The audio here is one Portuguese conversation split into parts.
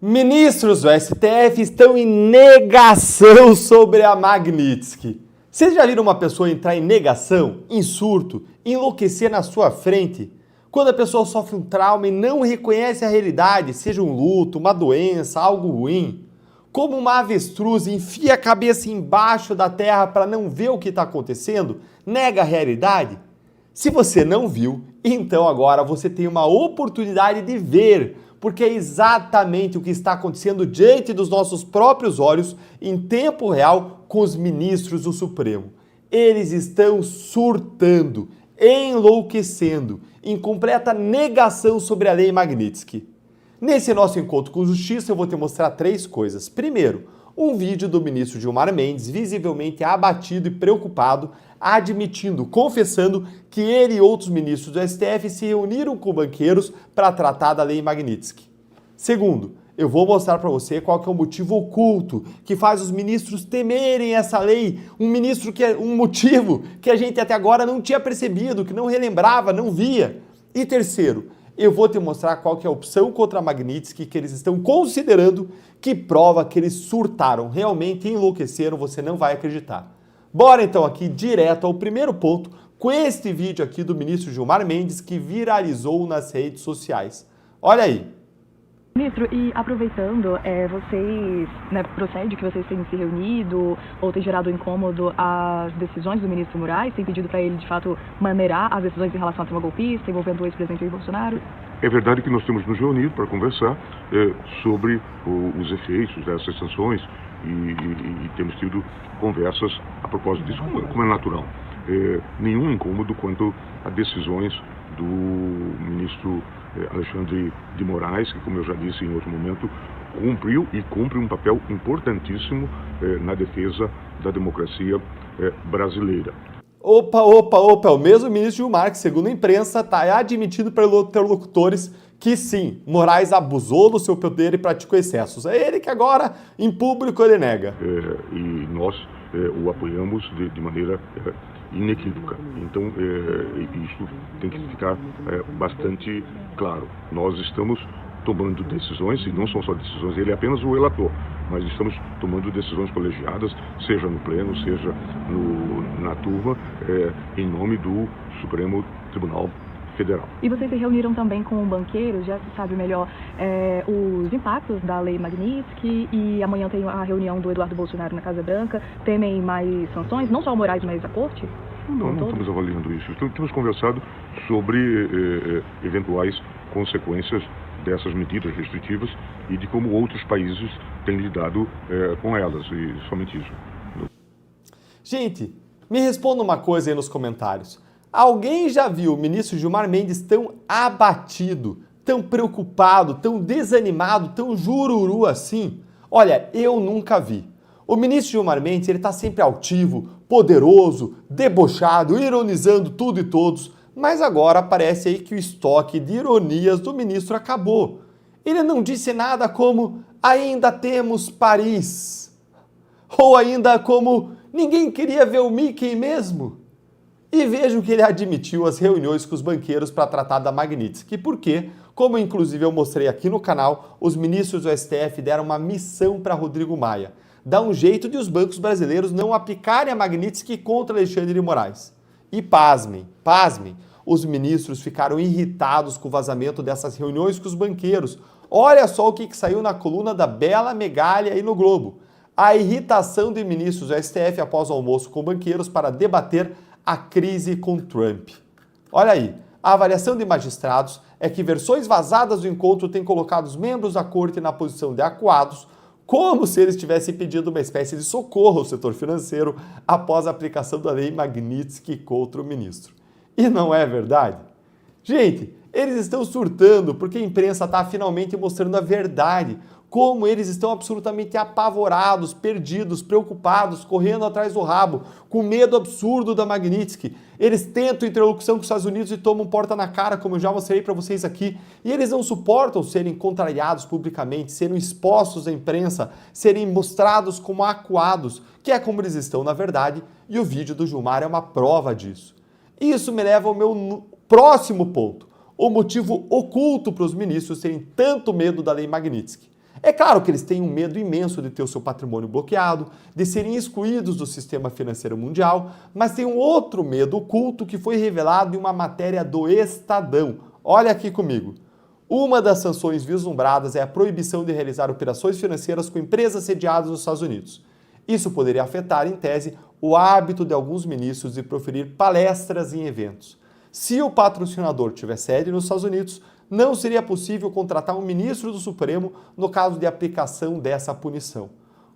Ministros do STF estão em negação sobre a Magnitsky. Vocês já viram uma pessoa entrar em negação, em surto, enlouquecer na sua frente? Quando a pessoa sofre um trauma e não reconhece a realidade, seja um luto, uma doença, algo ruim, como uma avestruz enfia a cabeça embaixo da terra para não ver o que está acontecendo, nega a realidade? Se você não viu, então agora você tem uma oportunidade de ver, porque é exatamente o que está acontecendo diante dos nossos próprios olhos, em tempo real, com os ministros do Supremo. Eles estão surtando, enlouquecendo, em completa negação sobre a Lei Magnitsky. Nesse nosso encontro com justiça, eu vou te mostrar 3 coisas. Primeiro, um vídeo do ministro Gilmar Mendes, visivelmente abatido e preocupado, admitindo, confessando que ele e outros ministros do STF se reuniram com banqueiros para tratar da Lei Magnitsky. Segundo, eu vou mostrar para você qual que é o motivo oculto que faz os ministros temerem essa lei, um motivo que a gente até agora não tinha percebido, que não relembrava, não via. E terceiro, eu vou te mostrar qual que é a opção contra a Magnitsky que eles estão considerando, que prova que eles surtaram, realmente enlouqueceram, você não vai acreditar. Bora então aqui direto ao primeiro ponto, com este vídeo aqui do ministro Gilmar Mendes que viralizou nas redes sociais. Olha aí. Ministro, e aproveitando, procede que vocês tenham se reunido ou tem gerado incômodo as decisões do ministro Moraes, tem pedido para ele, de fato, maneirar as decisões em relação ao tema golpista, envolvendo o ex-presidente Jair Bolsonaro? É verdade que nós temos nos reunido para conversar sobre os efeitos dessas sanções e temos tido conversas a propósito disso, como é natural. Nenhum incômodo quanto a decisões do ministro Alexandre de Moraes, que, como eu já disse em outro momento, cumpriu e cumpre um papel importantíssimo na defesa da democracia brasileira. Opa, o mesmo ministro Gilmar, que segundo a imprensa está admitido pelos interlocutores que sim, Moraes abusou do seu poder e praticou excessos. É ele que agora, em público, ele nega. E nós o apoiamos de maneira inequívoca. Então, isso tem que ficar bastante claro. Nós estamos tomando decisões, e não são só decisões, ele é apenas o relator, mas estamos tomando decisões colegiadas, seja no pleno, seja na turma, em nome do Supremo Tribunal Federal. E vocês se reuniram também com banqueiros, já se sabe melhor os impactos da Lei Magnitsky, e amanhã tem a reunião do Eduardo Bolsonaro na Casa Branca. Temem mais sanções, não só o Moraes, mas a Corte? Não estamos avaliando isso. Temos conversado sobre eventuais consequências dessas medidas restritivas e de como outros países têm lidado com elas, e somente isso. Gente, me responda uma coisa aí nos comentários. Alguém já viu o ministro Gilmar Mendes tão abatido, tão preocupado, tão desanimado, tão jururu assim? Olha, eu nunca vi. O ministro Gilmar Mendes, ele está sempre altivo, poderoso, debochado, ironizando tudo e todos, mas agora parece aí que o estoque de ironias do ministro acabou. Ele não disse nada como ainda temos Paris, ou ainda como ninguém queria ver o Mickey mesmo. E vejam que ele admitiu as reuniões com os banqueiros para tratar da Magnitsky, porque, como inclusive eu mostrei aqui no canal, os ministros do STF deram uma missão para Rodrigo Maia. Dá um jeito de os bancos brasileiros não aplicarem a Magnitsky contra Alexandre de Moraes. E pasmem, os ministros ficaram irritados com o vazamento dessas reuniões com os banqueiros. Olha só o que saiu na coluna da Bela Megalha e no Globo. A irritação de ministros do STF após o almoço com banqueiros para debater a crise com Trump. Olha aí, a avaliação de magistrados é que versões vazadas do encontro têm colocado os membros da corte na posição de acuados, como se eles tivessem pedido uma espécie de socorro ao setor financeiro após a aplicação da Lei Magnitsky contra o ministro. E não é verdade? Gente, eles estão surtando porque a imprensa está finalmente mostrando a verdade, como eles estão absolutamente apavorados, perdidos, preocupados, correndo atrás do rabo, com medo absurdo da Magnitsky. Eles tentam interlocução com os Estados Unidos e tomam porta na cara, como eu já mostrei para vocês aqui, e eles não suportam serem contrariados publicamente, serem expostos à imprensa, serem mostrados como acuados, que é como eles estão na verdade, e o vídeo do Gilmar é uma prova disso. Isso me leva ao meu próximo ponto, o motivo oculto para os ministros terem tanto medo da Lei Magnitsky. É claro que eles têm um medo imenso de ter o seu patrimônio bloqueado, de serem excluídos do sistema financeiro mundial, mas tem um outro medo oculto que foi revelado em uma matéria do Estadão. Olha aqui comigo. Uma das sanções vislumbradas é a proibição de realizar operações financeiras com empresas sediadas nos Estados Unidos. Isso poderia afetar, em tese, o hábito de alguns ministros de proferir palestras em eventos. Se o patrocinador tiver sede nos Estados Unidos, não seria possível contratar um ministro do Supremo no caso de aplicação dessa punição.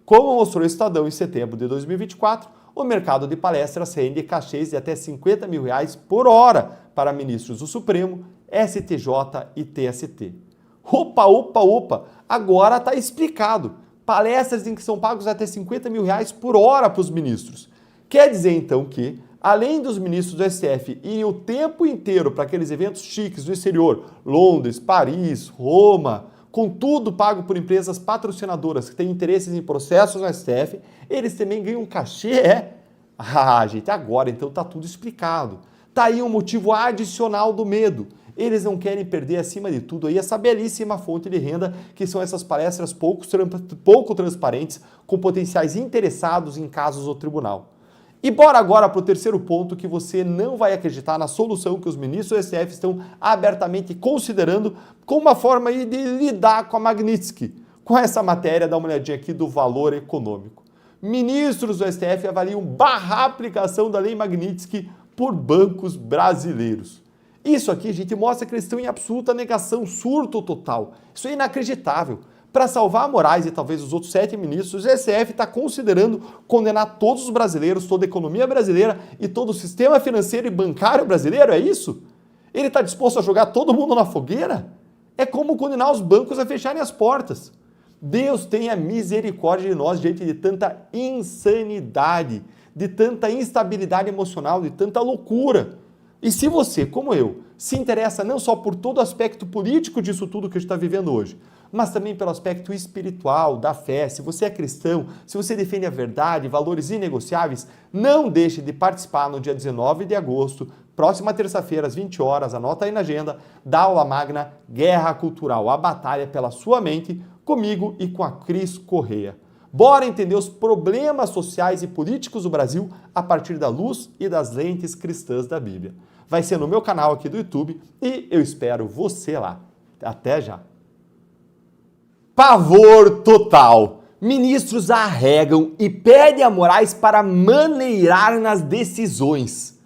Como mostrou o Estadão em setembro de 2024, o mercado de palestras rende cachês de até R$50 mil por hora para ministros do Supremo, STJ e TST. Opa! Agora está explicado. Palestras em que são pagos até R$50 mil por hora para os ministros. Quer dizer, então, que, além dos ministros do STF irem o tempo inteiro para aqueles eventos chiques do exterior, Londres, Paris, Roma, com tudo pago por empresas patrocinadoras que têm interesses em processos no STF, eles também ganham um cachê, gente, agora então está tudo explicado. Está aí um motivo adicional do medo. Eles não querem perder, acima de tudo, aí essa belíssima fonte de renda que são essas palestras pouco transparentes com potenciais interessados em casos do tribunal. E bora agora para o terceiro ponto que você não vai acreditar na solução que os ministros do STF estão abertamente considerando como uma forma aí de lidar com a Magnitsky. Com essa matéria, dá uma olhadinha aqui do Valor Econômico. Ministros do STF avaliam barrar a aplicação da Lei Magnitsky por bancos brasileiros. Isso aqui, gente, mostra que eles estão em absoluta negação, surto total. Isso é inacreditável. Para salvar Moraes e talvez os outros 7 ministros, o STF está considerando condenar todos os brasileiros, toda a economia brasileira e todo o sistema financeiro e bancário brasileiro, é isso? Ele está disposto a jogar todo mundo na fogueira? É como condenar os bancos a fecharem as portas. Deus tenha misericórdia de nós diante de tanta insanidade, de tanta instabilidade emocional, de tanta loucura. E se você, como eu, se interessa não só por todo o aspecto político disso tudo que a gente está vivendo hoje, mas também pelo aspecto espiritual, da fé, se você é cristão, se você defende a verdade, valores inegociáveis, não deixe de participar no dia 19 de agosto, próxima terça-feira, às 20 horas, anota aí na agenda, da aula magna Guerra Cultural, a batalha pela sua mente, comigo e com a Cris Correia. Bora entender os problemas sociais e políticos do Brasil a partir da luz e das lentes cristãs da Bíblia. Vai ser no meu canal aqui do YouTube e eu espero você lá. Até já! Pavor total! Ministros arregam e pedem a Moraes para maneirar nas decisões.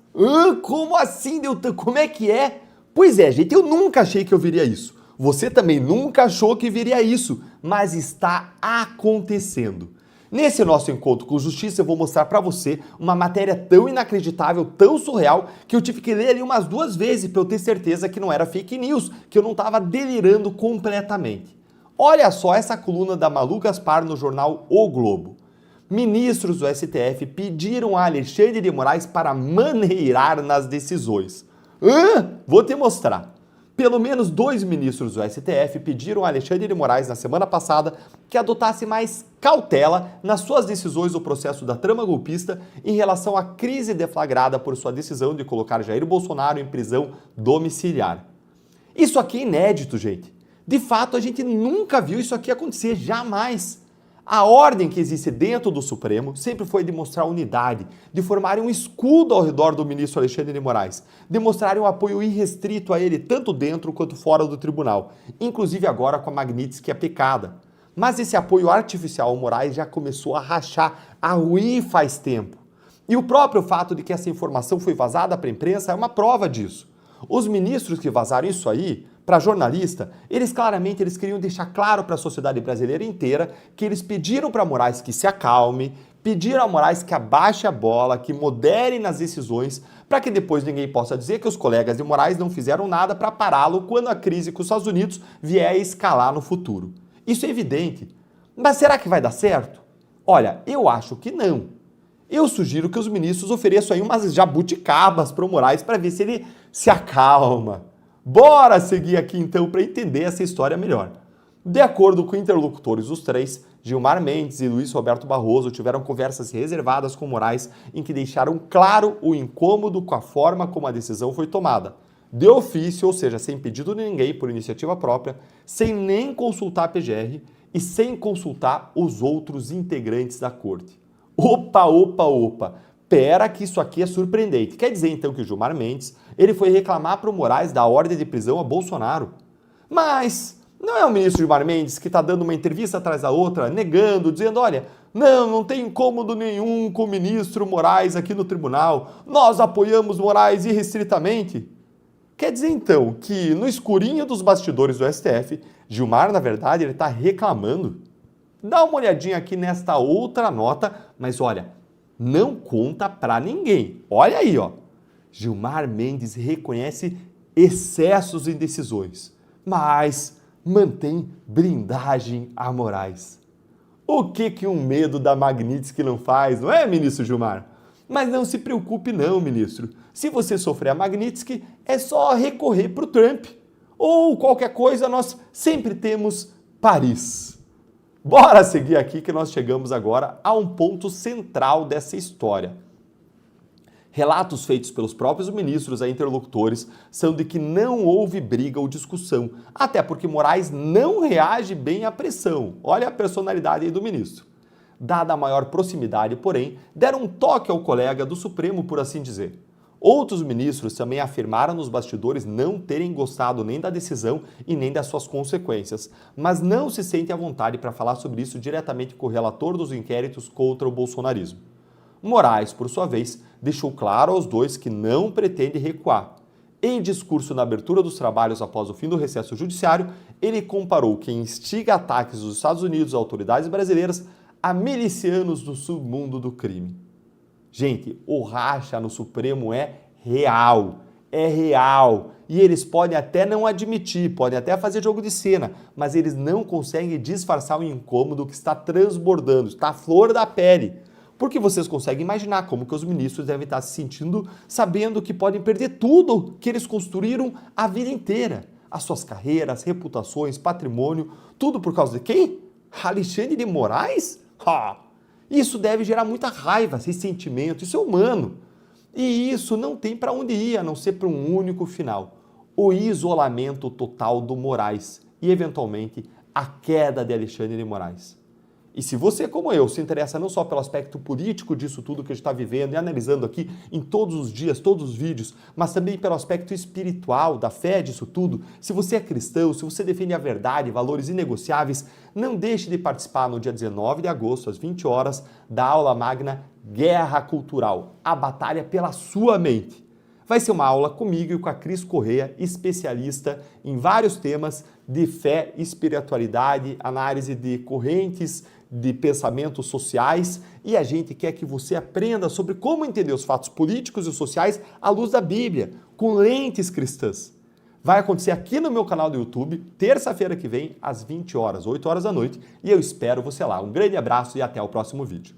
Como assim, Deltan? Como é que é? Pois é, gente, eu nunca achei que eu viria isso. Você também nunca achou que viria isso, mas está acontecendo. Nesse nosso encontro com justiça, eu vou mostrar para você uma matéria tão inacreditável, tão surreal, que eu tive que ler ali umas 2 vezes para eu ter certeza que não era fake news, que eu não estava delirando completamente. Olha só essa coluna da Malu Gaspar no jornal O Globo. Ministros do STF pediram a Alexandre de Moraes para maneirar nas decisões. Vou te mostrar. Pelo menos 2 ministros do STF pediram a Alexandre de Moraes na semana passada que adotasse mais cautela nas suas decisões do processo da trama golpista em relação à crise deflagrada por sua decisão de colocar Jair Bolsonaro em prisão domiciliar. Isso aqui é inédito, gente. De fato, a gente nunca viu isso aqui acontecer, jamais. A ordem que existe dentro do Supremo sempre foi de mostrar unidade, de formar um escudo ao redor do ministro Alexandre de Moraes, de mostrar um apoio irrestrito a ele, tanto dentro quanto fora do tribunal, inclusive agora com a Magnitsky aplicada. Mas esse apoio artificial ao Moraes já começou a rachar, a ruir faz tempo. E o próprio fato de que essa informação foi vazada para a imprensa é uma prova disso. Os ministros que vazaram isso aí, para jornalista, eles queriam deixar claro para a sociedade brasileira inteira que eles pediram para Moraes que se acalme, pediram a Moraes que abaixe a bola, que modere nas decisões, para que depois ninguém possa dizer que os colegas de Moraes não fizeram nada para pará-lo quando a crise com os Estados Unidos vier a escalar no futuro. Isso é evidente. Mas será que vai dar certo? Olha, eu acho que não. Eu sugiro que os ministros ofereçam aí umas jabuticabas para o Moraes para ver se ele se acalma. Bora seguir aqui então para entender essa história melhor. De acordo com interlocutores dos 3, Gilmar Mendes e Luiz Roberto Barroso tiveram conversas reservadas com Moraes em que deixaram claro o incômodo com a forma como a decisão foi tomada. De ofício, ou seja, sem pedido de ninguém por iniciativa própria, sem nem consultar a PGR e sem consultar os outros integrantes da corte. Opa! Pera que isso aqui é surpreendente. Quer dizer então que o Gilmar Mendes ele foi reclamar para o Moraes da ordem de prisão a Bolsonaro. Mas não é o ministro Gilmar Mendes que está dando uma entrevista atrás da outra, negando, dizendo, olha, não tem incômodo nenhum com o ministro Moraes aqui no tribunal, nós apoiamos Moraes irrestritamente. Quer dizer então que no escurinho dos bastidores do STF, Gilmar, na verdade, ele está reclamando. Dá uma olhadinha aqui nesta outra nota, mas olha, não conta pra ninguém. Olha aí, ó. Gilmar Mendes reconhece excessos em decisões, mas mantém blindagem a Moraes. O que um medo da Magnitsky não faz, não é, ministro Gilmar? Mas não se preocupe não, ministro. Se você sofrer a Magnitsky, é só recorrer para o Trump. Ou qualquer coisa, nós sempre temos Paris. Bora seguir aqui que nós chegamos agora a um ponto central dessa história. Relatos feitos pelos próprios ministros a interlocutores são de que não houve briga ou discussão, até porque Moraes não reage bem à pressão. Olha a personalidade aí do ministro. Dada a maior proximidade, porém, deram um toque ao colega do Supremo, por assim dizer. Outros ministros também afirmaram nos bastidores não terem gostado nem da decisão e nem das suas consequências, mas não se sentem à vontade para falar sobre isso diretamente com o relator dos inquéritos contra o bolsonarismo. Moraes, por sua vez, deixou claro aos dois que não pretende recuar. Em discurso na abertura dos trabalhos após o fim do recesso judiciário, ele comparou quem instiga ataques dos Estados Unidos a autoridades brasileiras a milicianos do submundo do crime. Gente, o racha no Supremo é real. E eles podem até não admitir, podem até fazer jogo de cena, mas eles não conseguem disfarçar o incômodo que está transbordando, está à flor da pele. Porque vocês conseguem imaginar como que os ministros devem estar se sentindo sabendo que podem perder tudo que eles construíram a vida inteira. As suas carreiras, reputações, patrimônio, tudo por causa de quem? Alexandre de Moraes? Isso deve gerar muita raiva, ressentimento, isso é humano. E isso não tem para onde ir, a não ser para um único final. O isolamento total do Moraes e, eventualmente, a queda de Alexandre de Moraes. E se você, como eu, se interessa não só pelo aspecto político disso tudo que a gente está vivendo e analisando aqui em todos os dias, todos os vídeos, mas também pelo aspecto espiritual, da fé disso tudo, se você é cristão, se você defende a verdade, valores inegociáveis, não deixe de participar no dia 19 de agosto, às 20 horas, da aula magna Guerra Cultural, a batalha pela sua mente. Vai ser uma aula comigo e com a Cris Correia, especialista em vários temas de fé, espiritualidade, análise de correntes, de pensamentos sociais, e a gente quer que você aprenda sobre como entender os fatos políticos e sociais à luz da Bíblia, com lentes cristãs. Vai acontecer aqui no meu canal do YouTube, terça-feira que vem, às 20 horas, 8 horas da noite, e eu espero você lá. Um grande abraço e até o próximo vídeo.